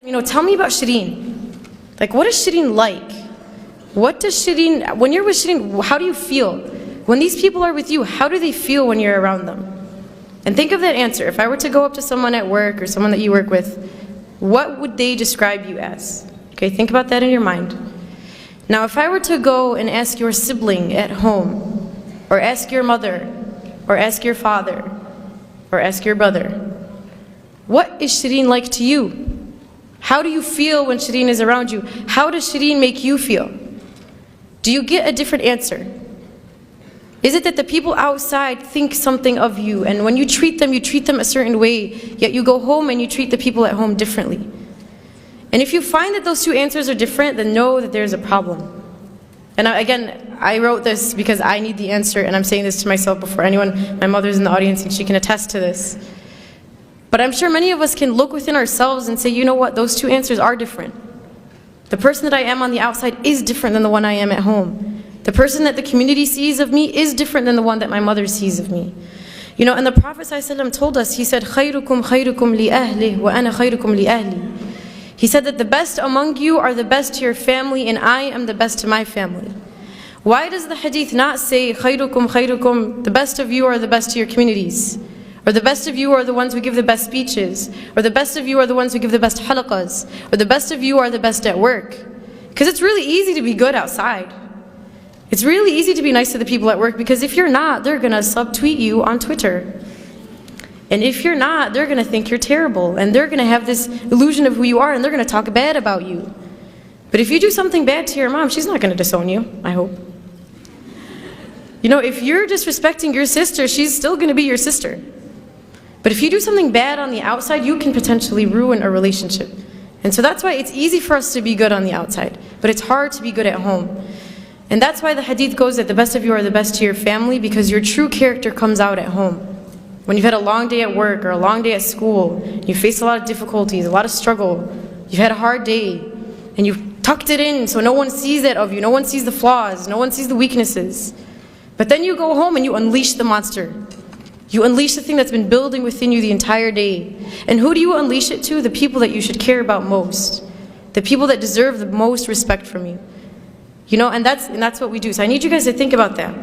Tell me about Shireen. Like, what is Shireen like? What does Shireen, when you're with Shireen, how do you feel? When these people are with you, how do they feel when you're around them? And think of that answer. If I were to go up to someone at work or someone that you work with, what would they describe you as? Okay, think about that in your mind. Now, if I were to go and ask your sibling at home, or ask your mother, or ask your father, or ask your brother, what is Shireen like to you? How do you feel when Shireen is around you? How does Shireen make you feel? Do you get a different answer? Is it that the people outside think something of you, and when you treat them a certain way, yet you go home and you treat the people at home differently? And if you find that those two answers are different, then know that there's a problem. And again, I wrote this because I need the answer, and I'm saying this to myself before anyone. My mother's in the audience and she can attest to this. But I'm sure many of us can look within ourselves and say, you know what, those two answers are different. The person that I am on the outside is different than the one I am at home. The person that the community sees of me is different than the one that my mother sees of me. And the Prophet ﷺ told us, he said, خَيْرُكُمْ خَيْرُكُمْ لِأَهْلِهِ وَأَنَا خَيْرُكُمْ لِأَهْلِي. He said that the best among you are the best to your family, and I am the best to my family. Why does the hadith not say, خَيْرُكُمْ خَيْرُكُمْ, the best of you are the best to your communities? Or the best of you are the ones who give the best speeches, or the best of you are the ones who give the best halaqas, or the best of you are the best at work? Because it's really easy to be good outside. It's really easy to be nice to the people at work, because if you're not, they're going to subtweet you on Twitter. And if you're not, they're going to think you're terrible, and they're going to have this illusion of who you are, and they're going to talk bad about you. But if you do something bad to your mom, she's not going to disown you, I hope. If you're disrespecting your sister, she's still going to be your sister. But if you do something bad on the outside, you can potentially ruin a relationship. And so that's why it's easy for us to be good on the outside, but it's hard to be good at home. And that's why the hadith goes that the best of you are the best to your family, because your true character comes out at home. When you've had a long day at work or a long day at school, you face a lot of difficulties, a lot of struggle, you've had a hard day, and you've tucked it in so no one sees that of you, no one sees the flaws, no one sees the weaknesses. But then you go home and you unleash the monster. You unleash the thing that's been building within you the entire day. And who do you unleash it to? The people that you should care about most. The people that deserve the most respect from you. And that's what we do. So I need you guys to think about that.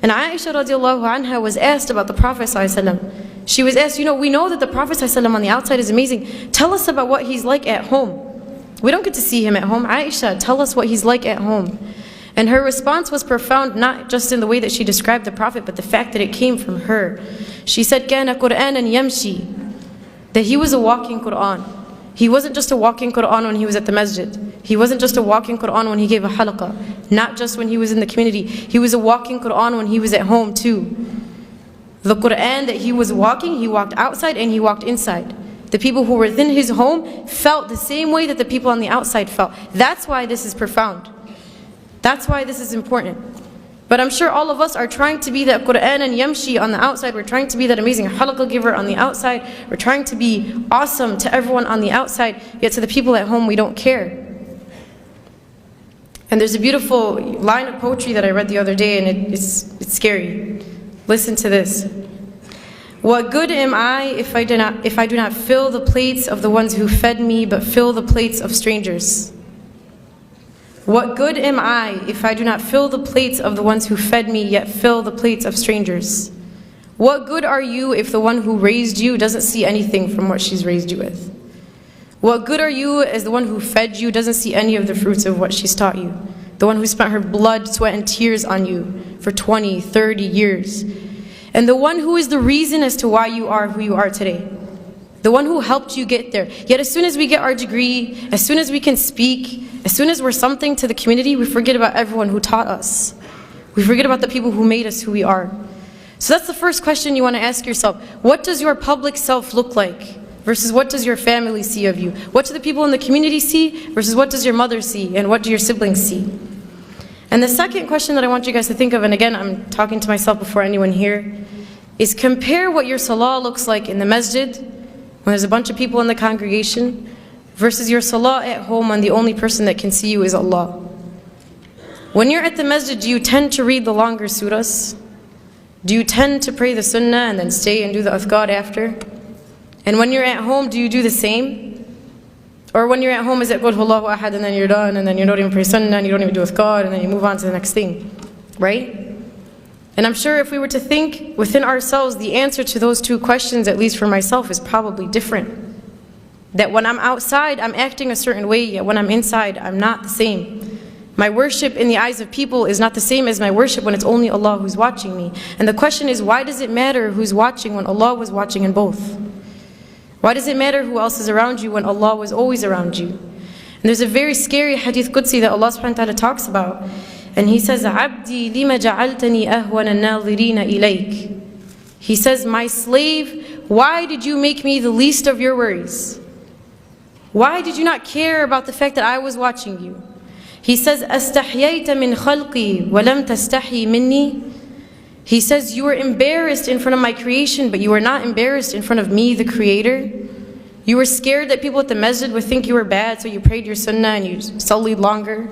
And Aisha radiallahu anha was asked about the Prophet ﷺ. She was asked, we know that the Prophet ﷺ on the outside is amazing. Tell us about what he's like at home. We don't get to see him at home. Aisha, tell us what he's like at home. And her response was profound, not just in the way that she described the Prophet, but the fact that it came from her. She said, كَانَ قُرْآنًا يَمْشِي, that he was a walking Qur'an. He wasn't just a walking Qur'an when he was at the masjid. He wasn't just a walking Qur'an when he gave a halaqah. Not just when he was in the community. He was a walking Qur'an when he was at home too. The Qur'an that he was walking, he walked outside and he walked inside. The people who were within his home felt the same way that the people on the outside felt. That's why this is profound. That's why this is important. But I'm sure all of us are trying to be that Qur'an and Yamshi on the outside. We're trying to be that amazing halaqah giver on the outside. We're trying to be awesome to everyone on the outside, yet to the people at home we don't care. And there's a beautiful line of poetry that I read the other day, and it's scary. Listen to this. What good am I if I do not fill the plates of the ones who fed me, but fill the plates of strangers? What good am I if I do not fill the plates of the ones who fed me, yet fill the plates of strangers? What good are you if the one who raised you doesn't see anything from what she's raised you with? What good are you as the one who fed you doesn't see any of the fruits of what she's taught you? The one who spent her blood, sweat, and tears on you for 20, 30 years. And the one who is the reason as to why you are who you are today. The one who helped you get there. Yet as soon as we get our degree, as soon as we can speak, as soon as we're something to the community, we forget about everyone who taught us. We forget about the people who made us who we are. So that's the first question you want to ask yourself. What does your public self look like? Versus what does your family see of you? What do the people in the community see? Versus what does your mother see? And what do your siblings see? And the second question that I want you guys to think of, and again, I'm talking to myself before anyone here, is compare what your salah looks like in the masjid, when there's a bunch of people in the congregation, versus your salah at home when the only person that can see you is Allah. When you're at the masjid, do you tend to read the longer surahs? Do you tend to pray the sunnah and then stay and do the adhkar after? And when you're at home, do you do the same? Or when you're at home, is it Qul Huwallahu Ahad and then you're done, and then you don't even pray sunnah, and you don't even do adhkar, and then you move on to the next thing, right? And I'm sure if we were to think within ourselves, the answer to those two questions, at least for myself, is probably different. That when I'm outside, I'm acting a certain way, yet when I'm inside, I'm not the same. My worship in the eyes of people is not the same as my worship when it's only Allah who's watching me. And the question is, why does it matter who's watching when Allah was watching in both? Why does it matter who else is around you when Allah was always around you? And there's a very scary hadith Qudsi that Allah subhanahu wa ta'ala talks about. And He says, عَبْدِي لِمَ جَعَلْتَنِي أَهْوَنَ النَّاظِرِينَ إِلَيْكَ. He says, my slave, why did you make me the least of your worries? Why did you not care about the fact that I was watching you? He says, أَسْتَحْيَيْتَ مِنْ خَلْقِي وَلَمْ تَسْتَحْيِ مِنِّي. He says, you were embarrassed in front of my creation, but you were not embarrassed in front of me, the Creator. You were scared that people at the masjid would think you were bad, so you prayed your sunnah and you sallied longer.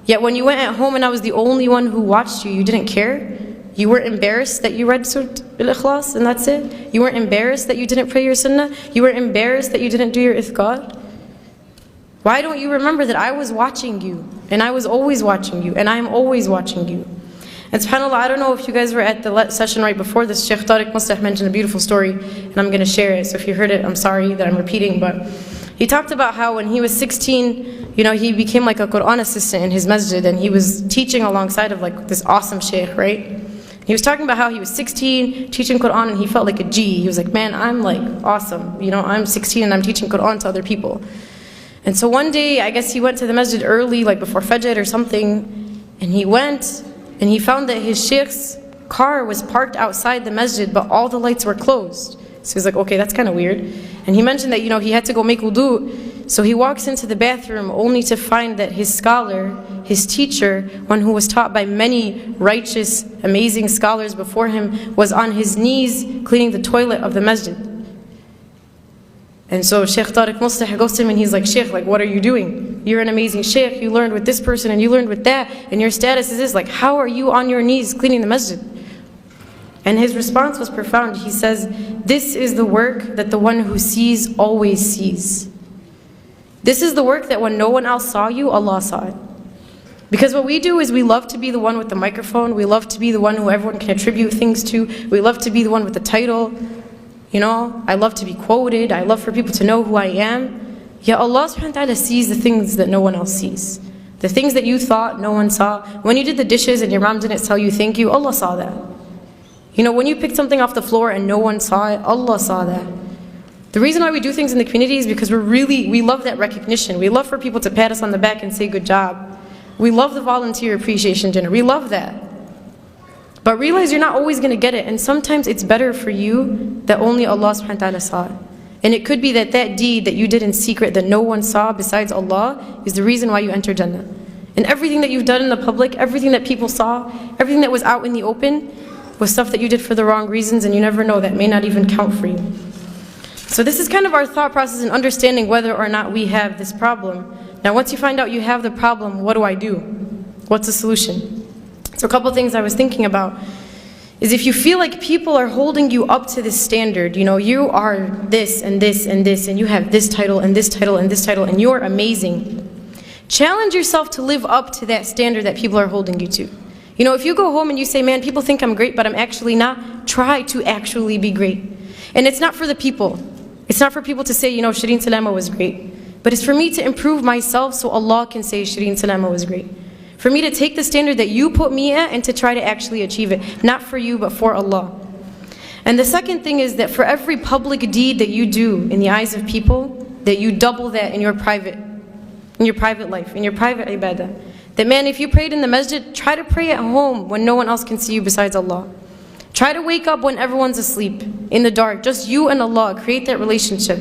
Yet when you went at home and I was the only one who watched you, you didn't care. You weren't embarrassed that you read Surah Al-Ikhlas and that's it. You weren't embarrassed that you didn't pray your sunnah. You were embarrassed that you didn't do your ithqar. Why don't you remember that I was watching you, and I was always watching you, and I am always watching you? And subhanAllah, I don't know if you guys were at the session right before this. Sheikh Tariq Muslih mentioned a beautiful story, and I'm going to share it. So if you heard it, I'm sorry that I'm repeating, but he talked about how when he was 16, he became like a Quran assistant in his masjid, and he was teaching alongside of like this awesome sheikh, right? He was talking about how he was 16, teaching Quran, and he felt like a G. He was like, man, I'm like awesome. I'm 16 and I'm teaching Quran to other people. And so one day, I guess he went to the masjid early, like before Fajr or something, and he went, and he found that his sheikh's car was parked outside the masjid, but all the lights were closed. So he's like, okay, that's kind of weird. And he mentioned that, he had to go make wudu. So he walks into the bathroom only to find that his scholar, his teacher, one who was taught by many righteous, amazing scholars before him, was on his knees cleaning the toilet of the masjid. And so Sheikh Tariq Muslih goes to him and he's like, Sheikh, like, what are you doing? You're an amazing sheikh, you learned with this person and you learned with that, and your status is this, like, how are you on your knees cleaning the masjid? And his response was profound. He says, this is the work that the one who sees always sees. This is the work that when no one else saw you, Allah saw it. Because what we do is we love to be the one with the microphone, we love to be the one who everyone can attribute things to, we love to be the one with the title. I love to be quoted, I love for people to know who I am. Yet Allah subhanahu wa ta'ala sees the things that no one else sees. The things that you thought no one saw. When you did the dishes and your mom didn't tell you thank you, Allah saw that. When you picked something off the floor and no one saw it, Allah saw that. The reason why we do things in the community is because we love that recognition. We love for people to pat us on the back and say good job. We love the volunteer appreciation dinner. We love that. But realize you're not always going to get it, and sometimes it's better for you that only Allah subhanahu wa ta'ala saw it. And it could be that deed that you did in secret that no one saw besides Allah is the reason why you enter Jannah. And everything that you've done in the public, everything that people saw, everything that was out in the open, was stuff that you did for the wrong reasons, and you never know, that may not even count for you. So this is kind of our thought process in understanding whether or not we have this problem. Now once you find out you have the problem, what do I do? What's the solution? So a couple things I was thinking about is, if you feel like people are holding you up to this standard, you are this and this and this, and you have this title and this title and this title, and you're amazing. Challenge yourself to live up to that standard that people are holding you to. If you go home and you say, man, people think I'm great, but I'm actually not, try to actually be great. And it's not for the people. It's not for people to say, Shireen Salama was great. But it's for me to improve myself so Allah can say Shireen Salama was great. For me to take the standard that you put me at and to try to actually achieve it. Not for you, but for Allah. And the second thing is that for every public deed that you do in the eyes of people, that you double that in your private life, in your private ibadah. That, man, if you prayed in the masjid, try to pray at home when no one else can see you besides Allah. Try to wake up when everyone's asleep, in the dark, just you and Allah. Create that relationship.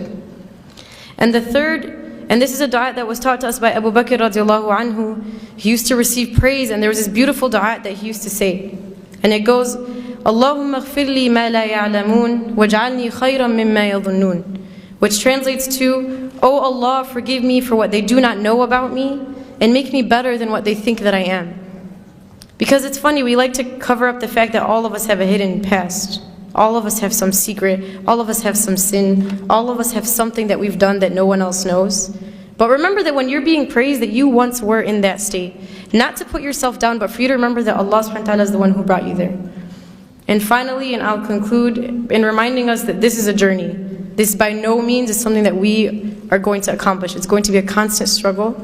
And the third, and this is a dua that was taught to us by Abu Bakr radiallahu anhu. He used to receive praise, and there was this beautiful dua that he used to say. And it goes, Allahumma ghfir li ma la ya'lamoon, waj'alni khayran mimma yadhunnun. Which translates to, O Allah, forgive me for what they do not know about me, and make me better than what they think that I am. Because it's funny, we like to cover up the fact that all of us have a hidden past. All of us have some secret, all of us have some sin, all of us have something that we've done that no one else knows. But remember that when you're being praised, that you once were in that state. Not to put yourself down, but for you to remember that Allah subhanahu wa ta'ala is the one who brought you there. And finally, and I'll conclude in reminding us that this is a journey. This by no means is something that we are going to accomplish. It's going to be a constant struggle.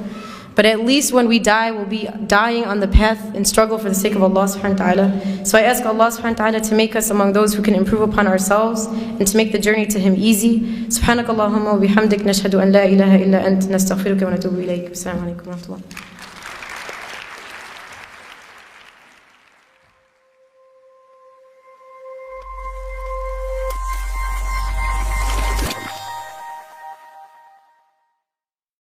But at least when we die, we'll be dying on the path and struggle for the sake of Allah subhanahu wa ta'ala. So I ask Allah subhanahu wa ta'ala to make us among those who can improve upon ourselves and to make the journey to Him easy. Subhanakallahumma wa bihamdik nashhadu an la ilaha illa ant nastaghfiruka wa natubu ilayk. Assalamu alaikum wa rahmatullah.